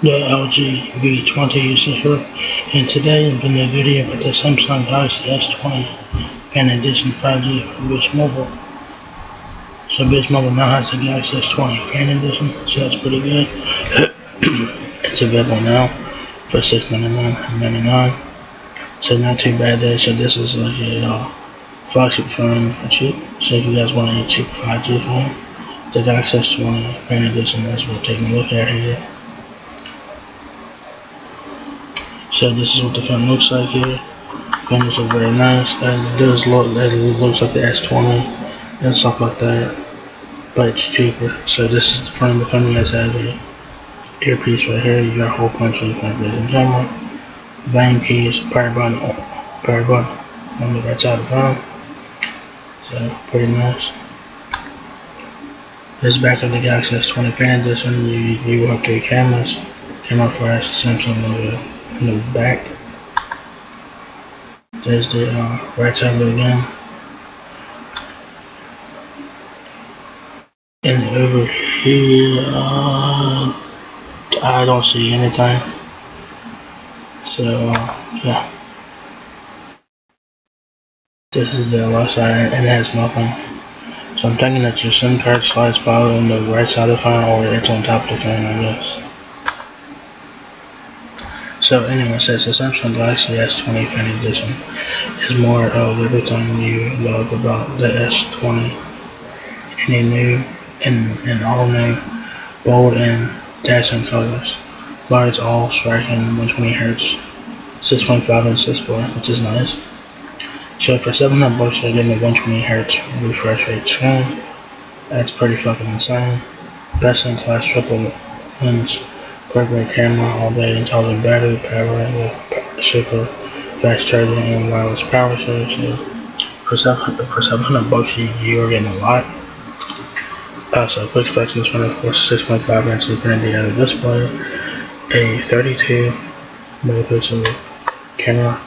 The LG V20 user here, and today I'm doing a video about the Samsung Galaxy S20 Fan Edition 5G for Bitch Mobile. So Bitch Mobile now has the Galaxy S20 Fan Edition, so that's pretty good. It's available now for $699.99. So not too bad there. So this is like a flagship phone for cheap. So if you guys want a cheap 5G phone, the Galaxy S20 Fan Edition is what we're taking a look at here. So this is what the phone looks like here. Fingers are very nice, and it does look that it looks like the S20 and stuff like that, but it's cheaper. So this is the front. The phone has a earpiece right here. You got a whole bunch of different vision camera, volume keys, power button on the right side of the phone. So pretty nice. This back of the Galaxy S20 Fan Edition. You have three cameras, camera flash, Samsung in the back. There's the right side of it again. And over here, I don't see anything. So, yeah. This is the left side, and it has nothing. So I'm thinking that your SIM card slides probably on the right side of the phone, or it's on top of the phone, I guess. So anyway, it says the Samsung Galaxy S20 Fan Edition is more of everything you love about the S20 in a new and all new, bold and dazzling colors. Large, all striking 120Hz, 6.5 inch display, which is nice. So for $700 you're getting a 120Hz refresh rate screen. That's pretty fucking insane. Best in class triple lens, great camera, all day intelligent battery power with super fast charging and wireless power share. So for $700 you're getting a lot. So quick specs in this one, of course, 6.5 inch infinity display, a 32 megapixel camera,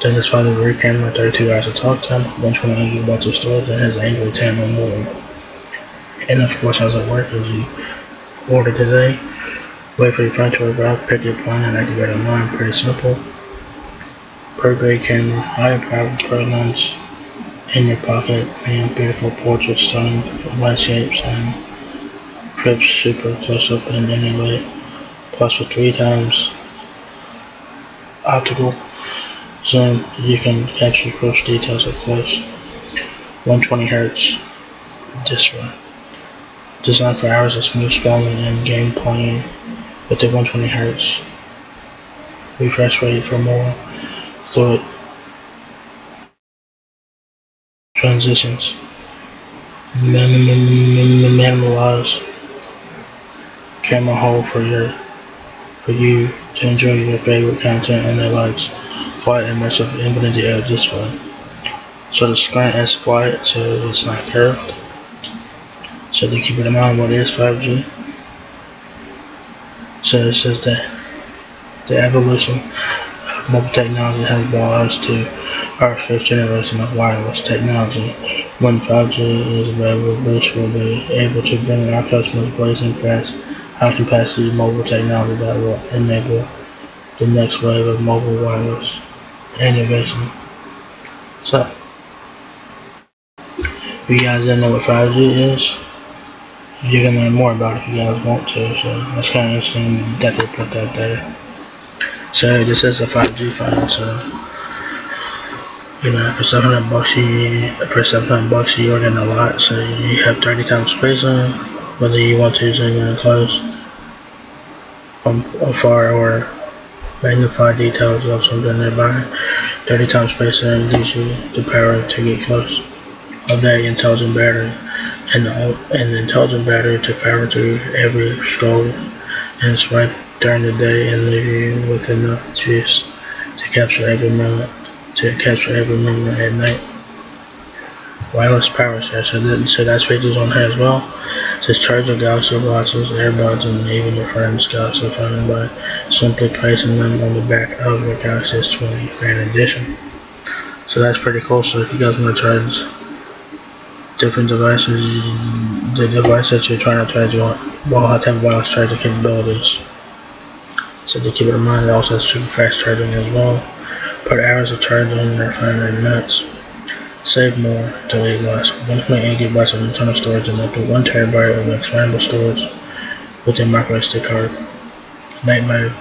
then it's probably the rear camera, 32 hours of talk time, 128 gigabytes of storage, and has Android 10 or more. And of course, how it works is you order today, wait for your phone to arrive, pick your plan, and activate online. Pretty simple. Pro grade camera, high power pro lens in your pocket, and beautiful portraits, stunning landscapes, and crisp, super close up and anyway. Plus, with 3 times optical zoom, you can capture close details up close. 120Hz display. Designed for hours of smooth scrolling and game playing with the 120Hz refresh rate for more fluid transitions. Minimize camera hold for you to enjoy your favorite content and the lights. Flat immersive infinity of display. So the screen is flat, so it's not curved. So to keep it in mind what is 5G. So it says that the evolution of mobile technology has brought us to our 5th generation of wireless technology. When 5G is available, Boost will be able to bring our customers blazing fast, high capacity mobile technology that will enable the next wave of mobile wireless innovation. So, if you guys didn't know what 5G is, you can learn more about it if you guys want to. So that's kind of interesting that they put that there. So this is a 5G phone. So you know, for $700 you're getting a lot. So you have 30 times spacing, whether you want to zoom in close, from afar, or magnify details of something nearby. 30 times spacing gives you the power to get close. Of that intelligent battery, and the intelligent battery to power through every stroll and swipe during the day and leave you with enough juice to capture every moment at night. Wireless power share, so that's features on here as well. It says charge your Galaxy watches, earbuds, and even your friend's Galaxy phone by simply placing them on the back of your Galaxy S20 Fan Edition. So that's pretty cool. So if you guys want to charge different devices, the device that you're trying to charge on will have to have wireless charging capabilities. So to keep it in mind, it also has super fast charging as well. Per hours of charging, under 500 minutes. Save more, delete less. 1.8 gigabytes of internal storage and up to 1 terabyte of expandable storage with a micro SD card. Night mode.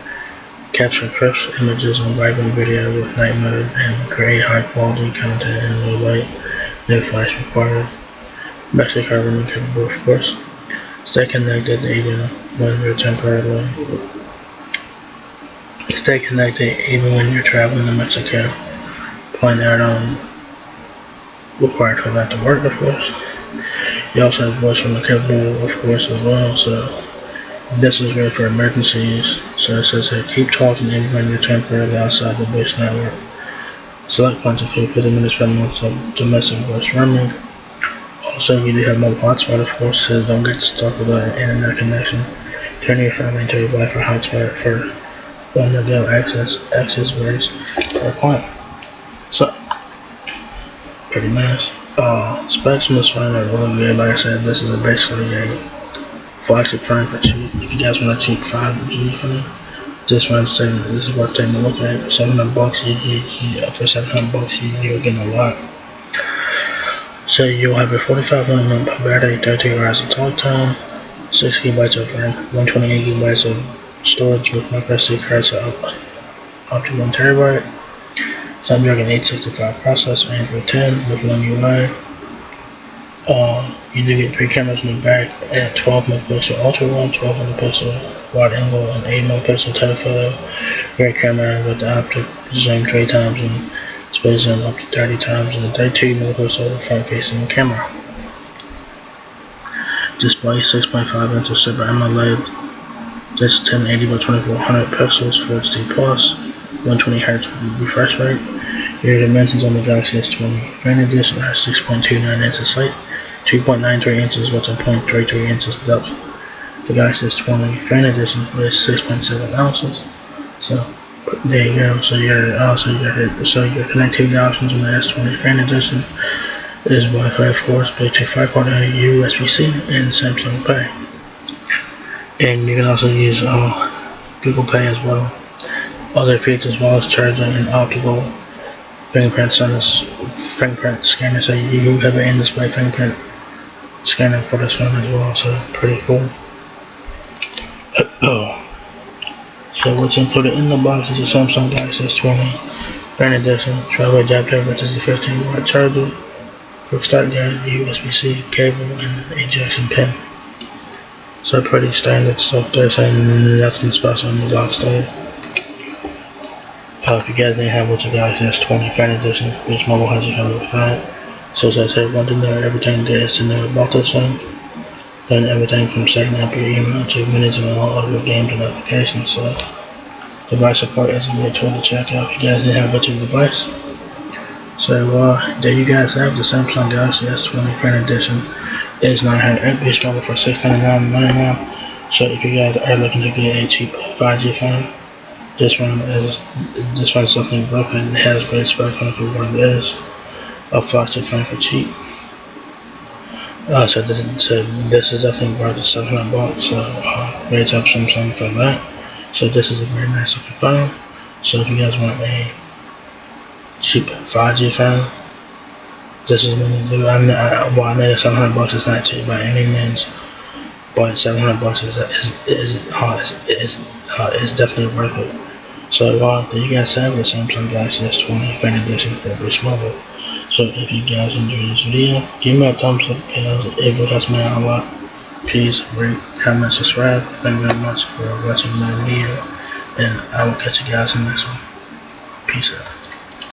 Capture crisp images and vibrant video with night mode and create high quality content in low light. No flash required. Battery card remain capable, of course. Stay connected even when you're temporarily. Stay connected even when you're traveling to Mexico. Point add-on required for that to work, of course. You also have voice from the capable, of course, as well. So this is great for emergency use. So it says here, keep talking even when you're temporarily outside the base network. Select points of view, 50 minutes per month of domestic voice roaming. Also, you do have mobile hotspot, of course, so don't get stuck with an internet connection. Turn your phone into a Wi-Fi hotspot for on-the-go access rates per client. So, pretty nice. Specs on this phone are really good. Like I said, this is basically a flagship phone for cheap. If you guys want a cheap 5G phone, this is worth taking a look at. For $700, you're getting a lot. So you'll have a 45 minute battery, 32 hours of talk time, 6 gigabytes of RAM, 128 gigabytes of storage with micro SD cards up to 1 terabyte. Snapdragon 865 processor, Android 10 with one UI. You do get 3 cameras in the back at 12 megapixel ultra wide, 12 megapixel wide angle, and 8 megapixel telephoto. Rear camera with the optic zoom 3 times and space zoom up to 30 times, and a 32 megapixel front facing camera. Display 6.5 inches Super AMOLED. This 1080 by 2400 pixels, Full HD plus, 120 Hz refresh rate. Your dimensions on the Galaxy S20 Fan Edition are 6.29 inches height, 2.93 inches width, and 0.33 inches depth. The Galaxy S20 Fan Edition is 6.7 ounces. So there you go. So your connectivity options on the S20 Fan Edition is Wi-Fi, of course, Bluetooth 5.0, USB-C, and Samsung Pay. And you can also use Google Pay as well. Other features as well as charging and optical fingerprint scanner. So you have an in-display fingerprint scanner for this phone as well. So pretty cool. So what's included in the box is a Samsung Galaxy S20 Fan Edition, travel adapter, which is a 15-watt charger, quick start guide, USB-C cable, and ejection pin. So pretty standard stuff there, saying nothing special in the box there. If you guys didn't have what's a Galaxy S20 Fan Edition, which mobile has it covered with that. So as I said, want to know everything there is to know about this phone. Done everything from setting up your email to managing all of your games and applications. So device support is a great tool to check out if you guys didn't have what's your device. So there you guys have the Samsung Galaxy S20 Fan Edition. It's 900 MB stronger for $699.99. So if you guys are looking to get a cheap 5G phone, this one is something worth it. It has great specs on it for what it is. A flagship phone for cheap. So this is definitely worth the $700. So great job Samsung for that. So this is a very nice looking phone. So if you guys want a cheap 5G phone, this is what you do. I know that $700 is not cheap by any means, but $700 is definitely worth it. So there you guys have the Samsung Galaxy S20 Fan Edition for Bruce Mobile. So if you guys enjoyed this video, give me a thumbs up because it will help me out a lot. Please rate, comment, subscribe. Thank you very much for watching my video, and I will catch you guys in the next one. Peace out.